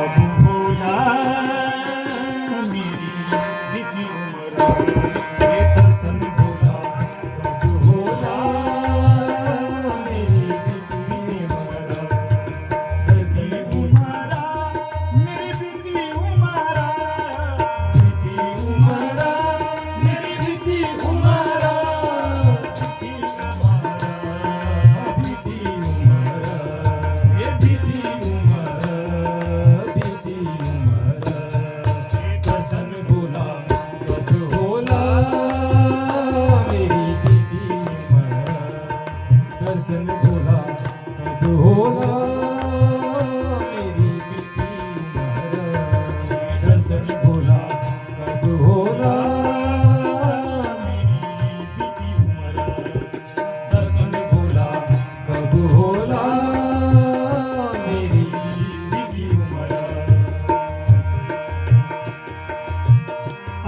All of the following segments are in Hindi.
कब होला मेरी बीती उम्र, ये दर्शन भोला कब होला मेरी बीती उम्र, बीती उम्र मेरी बीती उम्र, बीती उम्र मेरी बीती उम्र, बीती उम्र, ये बीती उम्र, बीती उम्र, दर्शन भोला कब होला मेरी बीती उम्र, दर्शन भोला कब होला मेरी बीती उम्र, दर्शन भोला कब होला मेरी बीती उम्र, दर्शन भोला कब होला मेरी बीती उम्र।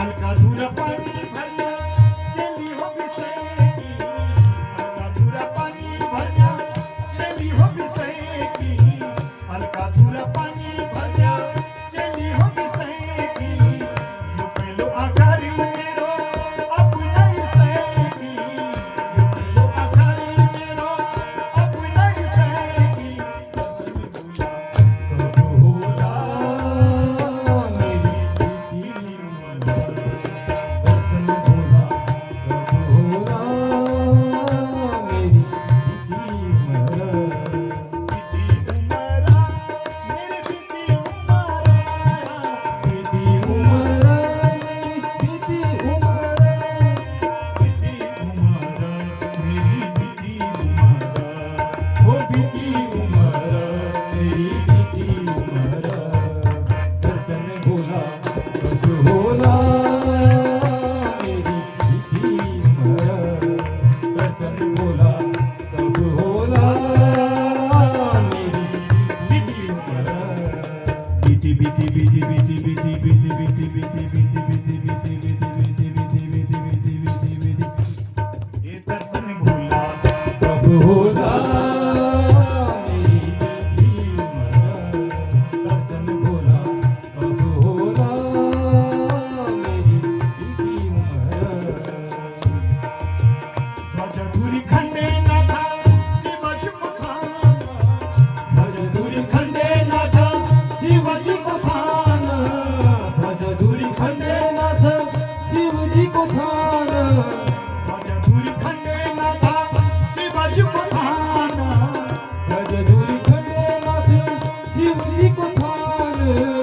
अलका धूरा पानी भरना चली हो बिसेकी, अलका धूरा पानी भरना चली हो बिसेकी, अलका धूरा पानी भरना चली हो बिसेकी, यू पेलो आकारी मेरो अपना इसेकी, यू पेलो आकारी मेरो अपना इसेकी, कब होला मेरी बीती उम्र, दर्शन भोला कब होला मेरी बीती उम्र, बीती उम्र मेरी बीती उम्र, बीती उम्र मेरी बीती उम्र, बीती उम्र मेरी बीती उम्र, ओ बीती उम्र मेरी बीती उम्र, दर्शन भोला कब होला मेरी बीती उम्र, दर्शन भोला कब होला मेरी बीती उम्र, बीती बीती बीती बीती बीती बीती बीती बीती बीती बीती बीती बीती बीती बीती बीती बीती बीती बीती, ये दर्शन भोला कब होला मेरी बीती उम्र, दर्शन भोला कब होला मेरी बीती उम्र। ध्वजधुरी खंडे नाथा शिवाजी मखाना, ध्वजधुरी खंडे नाथा शिवाजी मखाना, ध्वजधुरी खंडे नाथा शिवजी को खाना, ध्वजधुरी खंडे नाथा शिवाजी मखाना, ध्वजधुरी खंडे नाथा शिवजी को खाना।